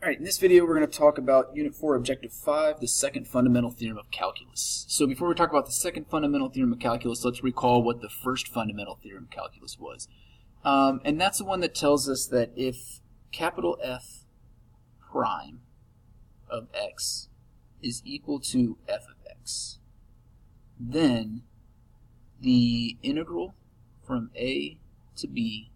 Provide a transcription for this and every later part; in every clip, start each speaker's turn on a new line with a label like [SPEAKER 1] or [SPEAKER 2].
[SPEAKER 1] Alright, in this video we're going to talk about Unit 4, Objective 5, the second fundamental theorem of calculus. So before we talk about the second fundamental theorem of calculus, let's recall what the first fundamental theorem of calculus was. And that's the one that tells us that if capital F prime of x is equal to f of x, then the integral from a to b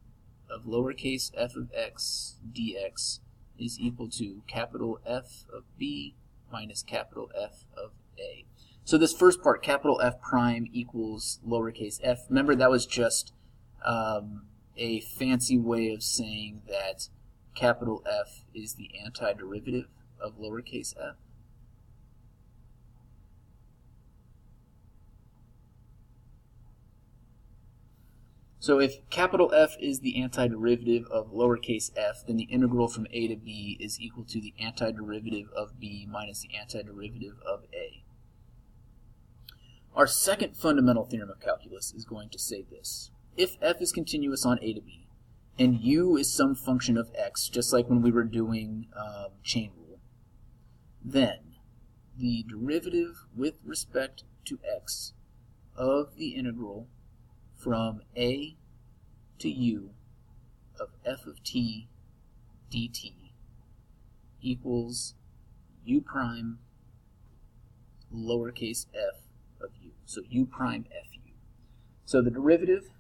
[SPEAKER 1] of lowercase f of x dx is equal to capital F of b minus capital F of a. So this first part, capital F prime equals lowercase f, remember that was just a fancy way of saying that capital F is the antiderivative of lowercase f. So if capital F is the antiderivative of lowercase f, then the integral from a to b is equal to the antiderivative of b minus the antiderivative of a. Our second fundamental theorem of calculus is going to say this. If f is continuous on a to b, and u is some function of x, just like when we were doing chain rule, then the derivative with respect to x of the integral from a to u of f of t dt equals u prime lowercase f of u. So u prime fu. So the derivative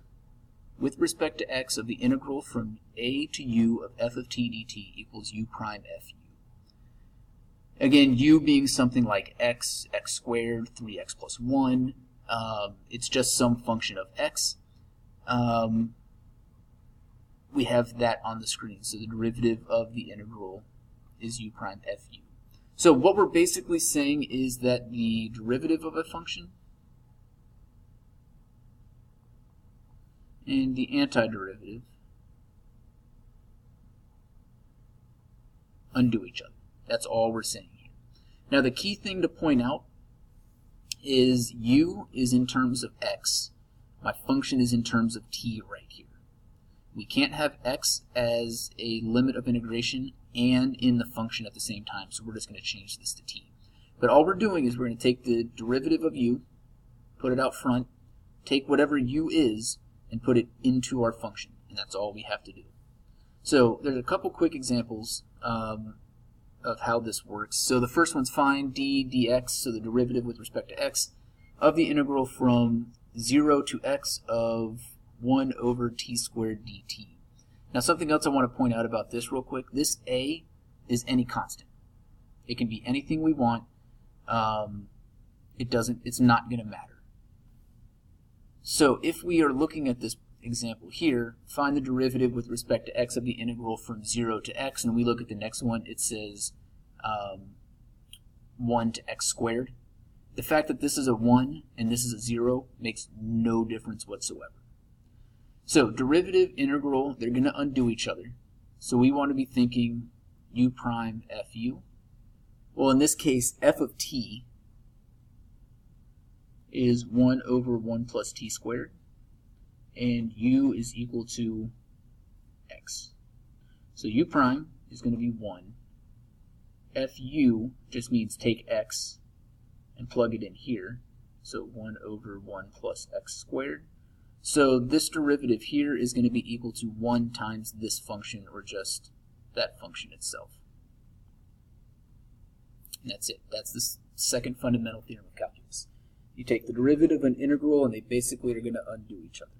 [SPEAKER 1] with respect to x of the integral from a to u of f of t dt equals u prime fu. Again, u being something like x, x squared, 3x plus 1. It's just some function of x. We have that on the screen. So the derivative of the integral is u prime fu. So what we're basically saying is that the derivative of a function and the antiderivative undo each other. That's all we're saying here. Now the key thing to point out is u is in terms of x. My function is in terms of t right here. We can't have x as a limit of integration and in the function at the same time, so we're just going to change this to t. But all we're doing is we're going to take the derivative of u, put it out front, take whatever u is, and put it into our function, and that's all we have to do. So there's a couple quick examples of how this works. So the first one's find d dx, so the derivative with respect to x, of the integral from 0 to x of 1 over t squared dt. Now something else I want to point out about this real quick. This a is any constant. It can be anything we want. It's not going to matter. So if we are looking at this example here, find the derivative with respect to x of the integral from 0 to x, and we look at the next one, it says 1 to x squared. The fact that this is a 1 and this is a 0 makes no difference whatsoever. So derivative, integral, they're going to undo each other. So we want to be thinking u prime fu. Well, in this case, f of t is 1 over 1 plus t squared, and u is equal to x. So u prime is going to be 1. Fu just means take x and plug it in here. So 1 over 1 plus x squared. So this derivative here is going to be equal to 1 times this function, or just that function itself. And that's it. That's the second fundamental theorem of calculus. You take the derivative of an integral and they basically are going to undo each other.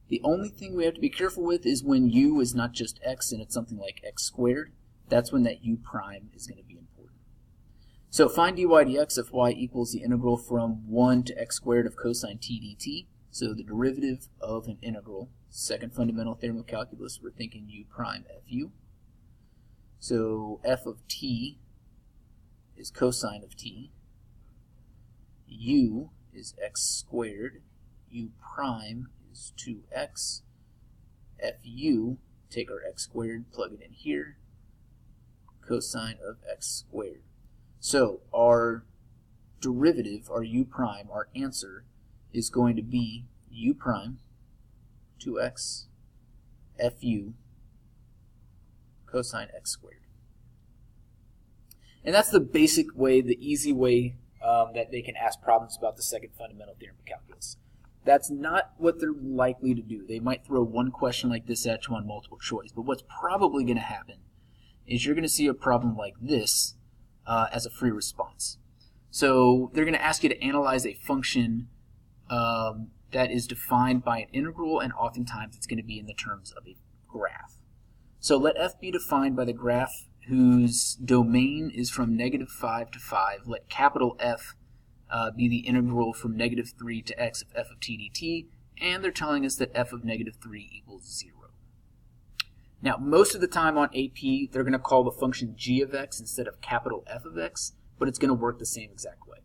[SPEAKER 1] The only thing we have to be careful with is when u is not just x and it's something like x squared. That's when that u prime is going to be important. So find dy dx if y equals the integral from 1 to x squared of cosine t dt. So the derivative of an integral, second fundamental theorem of calculus, we're thinking u prime fu. So f of t is cosine of t. U is x squared. U prime is 2x. Fu, take our x squared, plug it in here. Cosine of x squared. So our derivative, our u prime, our answer, is going to be u prime 2x fu cosine x squared. And that's the basic way, the easy way that they can ask problems about the second fundamental theorem of calculus. That's not what they're likely to do. They might throw one question like this at you on multiple choice, but what's probably going to happen is you're going to see a problem like this as a free response. So they're going to ask you to analyze a function that is defined by an integral, and oftentimes it's going to be in the terms of a graph. So let f be defined by the graph whose domain is from -5 to 5. Let capital F be the integral from -3 to x of f of t dt, and they're telling us that f of -3 equals 0. Now, most of the time on AP, they're going to call the function g of x instead of capital F of x, but it's going to work the same exact way.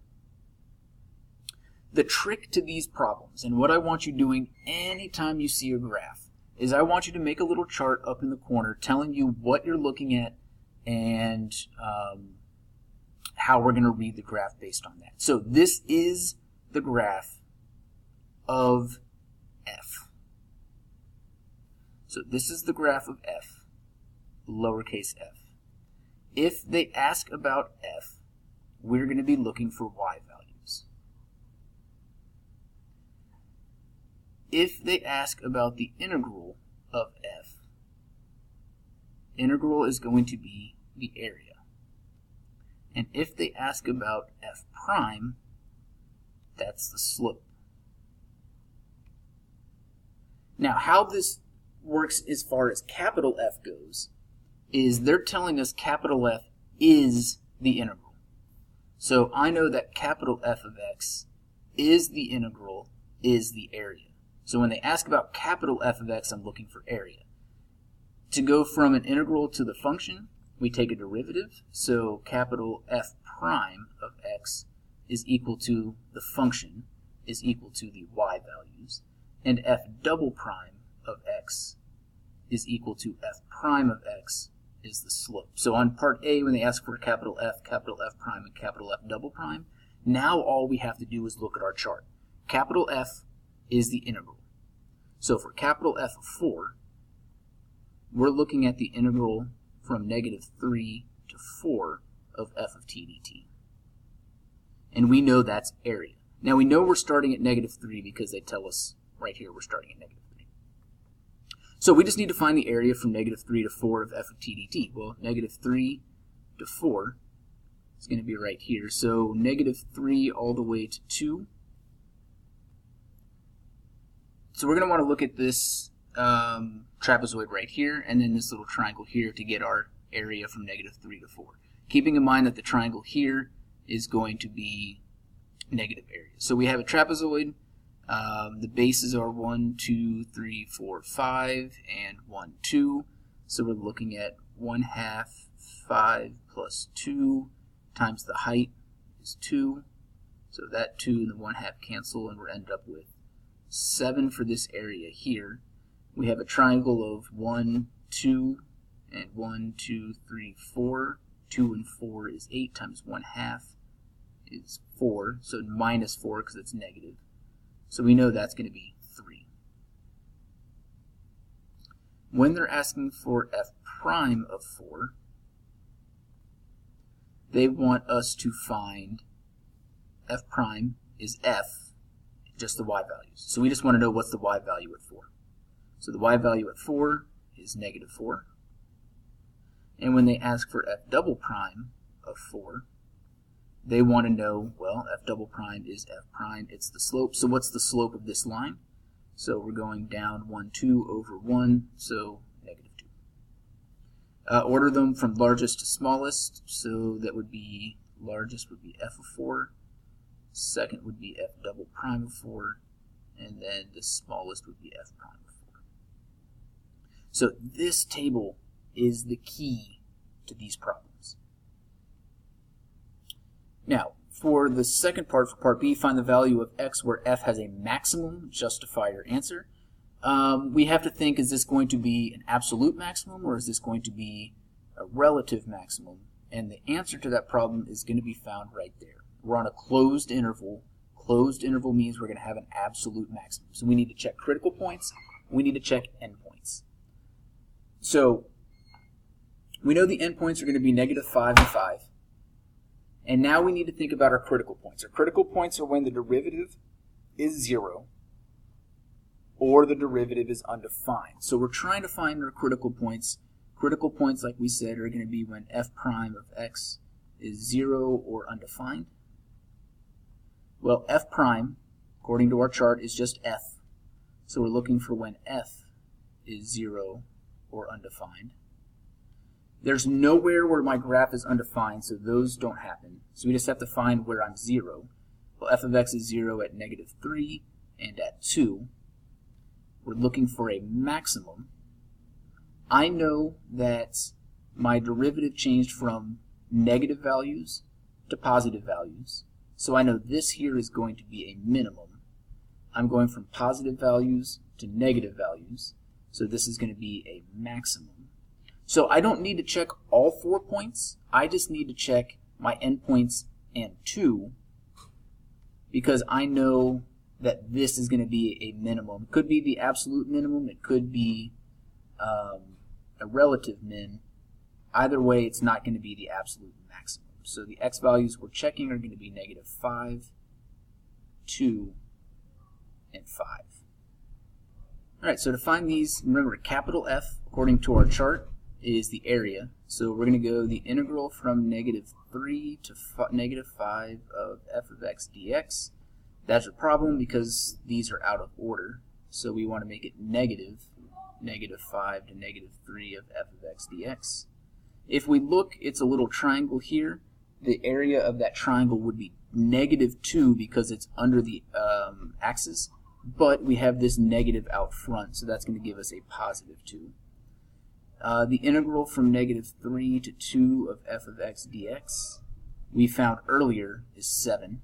[SPEAKER 1] The trick to these problems, and what I want you doing anytime you see a graph, is I want you to make a little chart up in the corner telling you what you're looking at and how we're going to read the graph based on that. So this is the graph of f. So this is the graph of f, lowercase f. If they ask about f, we're going to be looking for y values. If they ask about the integral of f, integral is going to be the area. And if they ask about f prime, that's the slope. Now, how this works as far as capital F goes is they're telling us capital F is the integral. So I know that capital F of x is the integral, is the area. So when they ask about capital F of x, I'm looking for area. To go from an integral to the function, we take a derivative. So capital F prime of x is equal to the function is equal to the y values. And f double prime of x is equal to f prime of x is the slope. So on part A, when they ask for capital F prime, and capital F double prime, now all we have to do is look at our chart. Capital F is the integral. So for capital F of 4, we're looking at the integral from -3 to 4 of f of t dt. And we know that's area. Now we know we're starting at -3 because they tell us right here we're starting at -3. So we just need to find the area from -3 to 4 of f of t dt. Well, -3 to 4 is going to be right here. So -3 all the way to 2. So we're going to want to look at this trapezoid right here, and then this little triangle here to get our area from -3 to 4. Keeping in mind that the triangle here is going to be negative area. So we have a trapezoid. The bases are 1, 2, 3, 4, 5, and 1, 2. So we're looking at 1/2 5 plus 2 times the height is 2. So that 2 and the 1/2 cancel, and we're ended up with 7 for this area here. We have a triangle of 1, 2, and 1, 2, 3, 4. 2 and 4 is 8 times 1/2 is 4. So minus 4 because it's negative. So we know that's going to be 3. When they're asking for f prime of 4, they want us to find f prime is f, just the y values. So we just want to know what's the y value at 4. So the y value at 4 is -4. And when they ask for f double prime of 4, they want to know, well, f double prime is f prime, it's the slope. So what's the slope of this line? So we're going down 1, 2 over 1, so -2. Order them from largest to smallest, so that would be, largest would be f of 4, second would be f double prime of 4, and then the smallest would be f prime of 4. So this table is the key to these problems. Now, for the second part, for part B, find the value of x where f has a maximum, justify your answer. We have to think, is this going to be an absolute maximum or is this going to be a relative maximum? And the answer to that problem is going to be found right there. We're on a closed interval. Closed interval means we're going to have an absolute maximum. So we need to check critical points. We need to check endpoints. So we know the endpoints are going to be -5 and 5. And now we need to think about our critical points. Our critical points are when the derivative is 0 or the derivative is undefined. So we're trying to find our critical points. Critical points, like we said, are going to be when f prime of x is 0 or undefined. Well, f prime, according to our chart, is just f. So we're looking for when f is 0 or undefined. There's nowhere where my graph is undefined, so those don't happen. So we just have to find where I'm 0. Well, f of x is 0 at -3 and at 2. We're looking for a maximum. I know that my derivative changed from negative values to positive values. So I know this here is going to be a minimum. I'm going from positive values to negative values. So this is going to be a maximum. So I don't need to check all 4 points. I just need to check my endpoints and 2 because I know that this is going to be a minimum. It could be the absolute minimum. It could be a relative min. Either way, it's not going to be the absolute maximum. So the x values we're checking are going to be -5, 2, and 5. All right, so to find these, remember capital F, according to our chart, is the area. So we're going to go the integral from -3 to -5 of f of x dx. That's a problem because these are out of order. So we want to make it negative -5 to -3 of f of x dx. If we look, it's a little triangle here. The area of that triangle would be -2 because it's under the axis, but we have this negative out front, so that's going to give us a +2. The integral from -3 to 2 of f of x dx we found earlier is 7.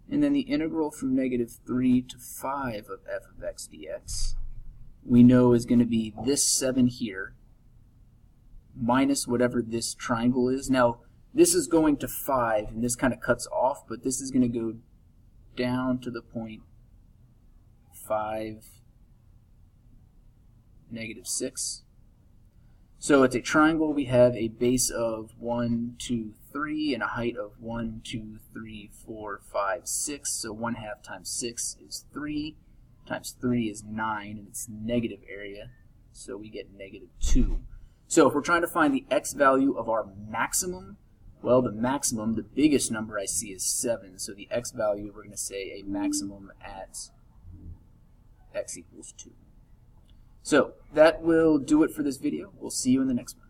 [SPEAKER 1] And then the integral from -3 to 5 of f of x dx we know is going to be this 7 here minus whatever this triangle is. Now this is going to 5 and this kind of cuts off, but this is going to go down to the point 5, -6. So it's a triangle. We have a base of 1, 2, 3 and a height of 1, 2, 3, 4, 5, 6. So 1/2 times 6 is 3, times 3 is 9, and it's negative area. So we get -2. So if we're trying to find the x value of our maximum, well, the maximum, the biggest number I see is 7. So the x value, we're going to say a maximum at x equals 2. So that will do it for this video. We'll see you in the next one.